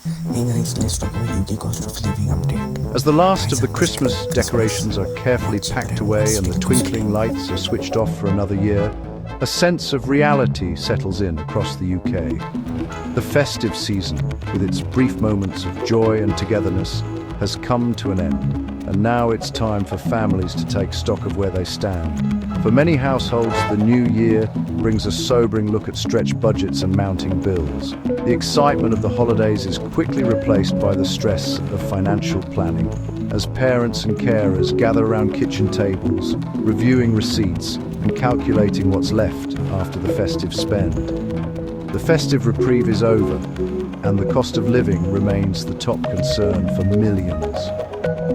Hey guys, let's talk about UK cost of living update. As the last of the Christmas decorations are carefully packed away and the twinkling lights are switched off for another year, a sense of reality settles in across the UK. The festive season, with its brief moments of joy and togetherness, has come to an end, and now it's time for families to take stock of where they stand. For many households, the new year brings a sobering look at stretched budgets and mounting bills. The excitement of the holidays is quickly replaced by the stress of financial planning, as parents and carers gather around kitchen tables, reviewing receipts and calculating what's left after the festive spend. The festive reprieve is over, and the cost of living remains the top concern for millions.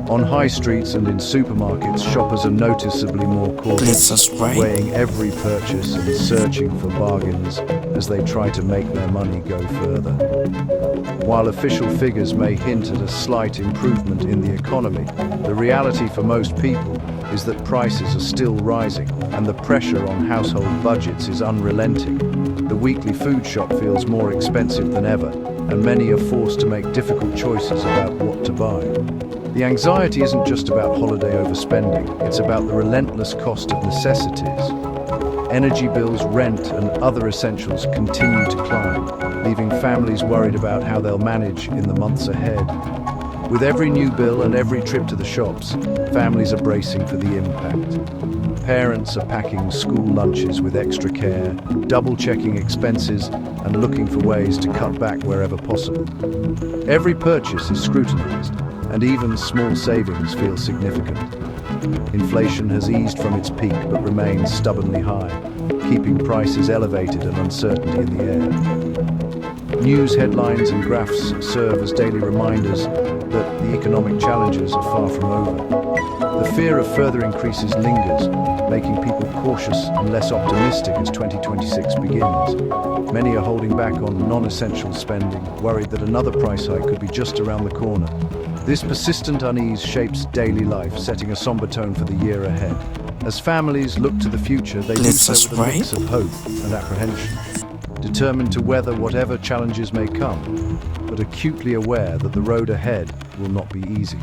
On high streets and in supermarkets, shoppers are noticeably more Please cautious, subscribe. weighing every purchase and searching for bargains as they try to make their money go further. While official figures may hint at a slight improvement in the economy, the reality for most people is that prices are still rising and the pressure on household budgets is unrelenting. The weekly food shop feels more expensive than ever, and many are forced to make difficult choices about what to buy. The anxiety isn't just about holiday overspending, it's about the relentless cost of necessities. Energy bills, rent, and other essentials continue to climb, leaving families worried about how they'll manage in the months ahead. With every new bill and every trip to the shops, families are bracing for the impact. Parents are packing school lunches with extra care, double-checking expenses, and looking for ways to cut back wherever possible. Every purchase is scrutinized, and even small savings feel significant. Inflation has eased from its peak but remains stubbornly high, keeping prices elevated and uncertainty in the air. News headlines and graphs serve as daily reminders that the economic challenges are far from over. The fear of further increases lingers, making people cautious and less optimistic as 2026 begins. Many are holding back on non-essential spending, worried that another price hike could be just around the corner. This persistent unease shapes daily life, setting a somber tone for the year ahead. As families look to the future, they do Please so with a mix subscribe. of hope and apprehension, determined to weather whatever challenges may come, but acutely aware that the road ahead will not be easy.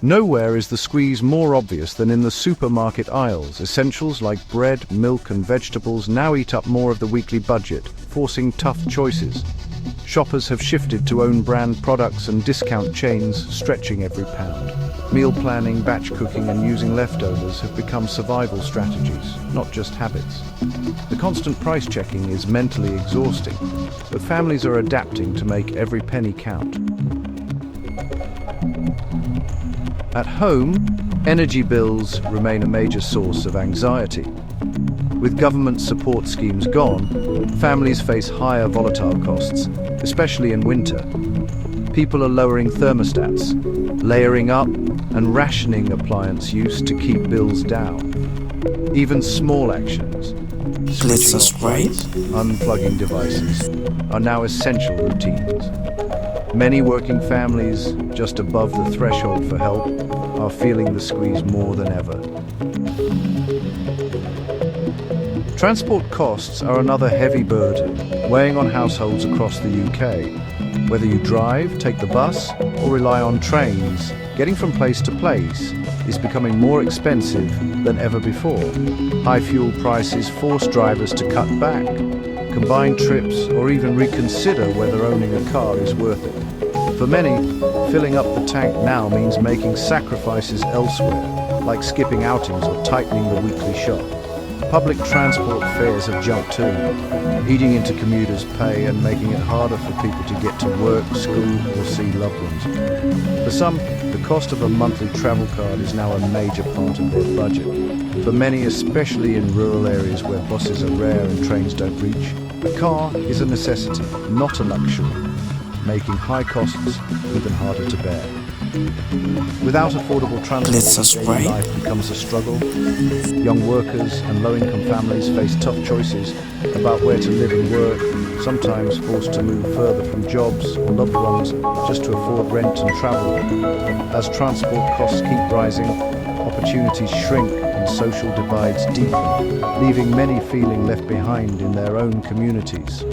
Nowhere is the squeeze more obvious than in the supermarket aisles. Essentials like bread, milk, and vegetables now eat up more of the weekly budget, forcing tough choices. Shoppers have shifted to own brand products and discount chains, stretching every pound. Meal planning, batch cooking, and using leftovers have become survival strategies, not just habits. The constant price checking is mentally exhausting, but families are adapting to make every penny count. At home, energy bills remain a major source of anxiety. With government support schemes gone, families face higher volatile costs, especially in winter. People are lowering thermostats, layering up, and rationing appliance use to keep bills down. Even small actions, Please switching off subscribe. lights, unplugging devices, are now essential routines. Many working families, just above the threshold for help, are feeling the squeeze more than ever. Transport costs are another heavy burden, weighing on households across the UK. Whether you drive, take the bus, or rely on trains, getting from place to place is becoming more expensive than ever before. High fuel prices force drivers to cut back, combine trips, or even reconsider whether owning a car is worth it. For many, filling up the tank now means making sacrifices elsewhere, like skipping outings or tightening the weekly shop. Public transport fares have jumped too, eating into commuters' pay and making it harder for people to get to work, school, or see loved ones. For some, the cost of a monthly travel card is now a major part of their budget. For many, especially in rural areas where buses are rare and trains don't reach, a car is a necessity, not a luxury, making high costs even harder to bear. Without affordable Please transport, daily subscribe. life becomes a struggle. Young workers and low-income families face tough choices about where to live and work, sometimes forced to move further from jobs or loved ones just to afford rent and travel. As transport costs keep rising, opportunities shrink and social divides deepen, leaving many feeling left behind in their own communities.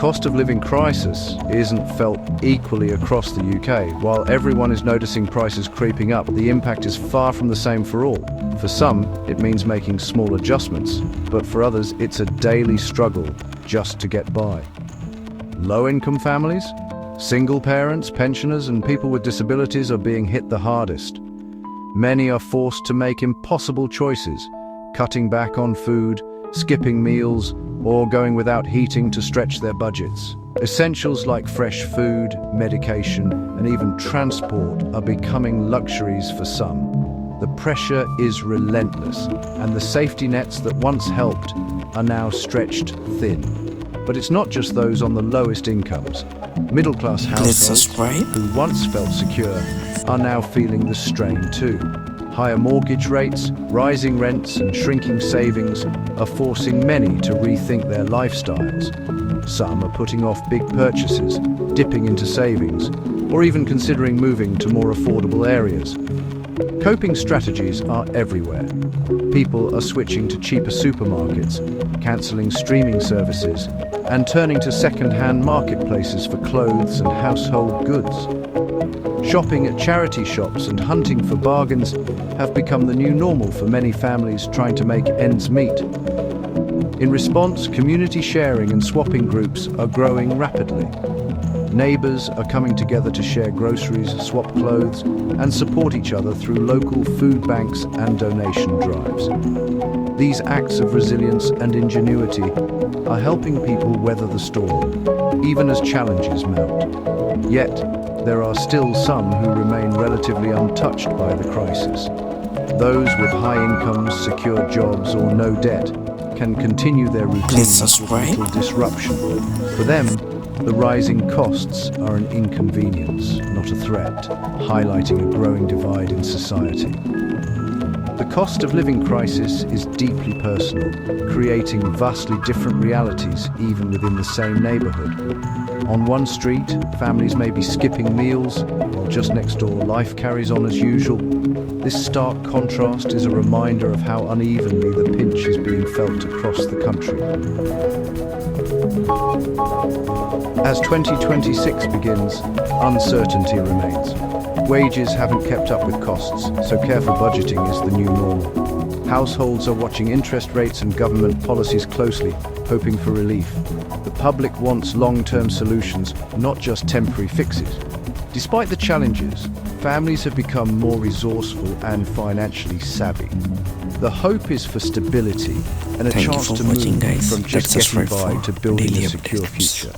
cost of living crisis isn't felt equally across the UK. While everyone is noticing prices creeping up, the impact is far from the same for all. For some, it means making small adjustments, but for others, it's a daily struggle just to get by. Low-income families, single parents, pensioners, and people with disabilities are being hit the hardest. Many are forced to make impossible choices, cutting back on food, skipping meals, or going without heating to stretch their budgets. Essentials like fresh food, medication, and even transport are becoming luxuries for some. The pressure is relentless, and the safety nets that once helped are now stretched thin. But it's not just those on the lowest incomes. Middle-class households who once felt secure are now feeling the strain too. Higher mortgage rates, rising rents, and shrinking savings are forcing many to rethink their lifestyles. Some are putting off big purchases, dipping into savings, or even considering moving to more affordable areas. Coping strategies are everywhere. People are switching to cheaper supermarkets, cancelling streaming services, and turning to second-hand marketplaces for clothes and household goods. Shopping at charity shops and hunting for bargains have become the new normal for many families trying to make ends meet. In response, community sharing and swapping groups are growing rapidly. Neighbours are coming together to share groceries, swap clothes, and support each other through local food banks and donation drives. These acts of resilience and ingenuity are helping people weather the storm, even as challenges mount. Yet, there are still some who remain relatively untouched by the crisis. Those with high incomes, secure jobs, or no debt can continue their routines with little disruption. For them, the rising costs are an inconvenience, not a threat, highlighting a growing divide in society. The cost of living crisis is deeply personal, creating vastly different realities even within the same neighbourhood. On one street, families may be skipping meals, while just next door life carries on as usual. This stark contrast is a reminder of how unevenly the pinch is being felt across the country. As 2026 begins, uncertainty remains. Wages haven't kept up with costs, so careful budgeting is the new normal. Households are watching interest rates and government policies closely, hoping for relief. The public wants long-term solutions, not just temporary fixes. Despite the challenges, families have become more resourceful and financially savvy. The hope is for stability and a chance to move from just getting by to building a secure future.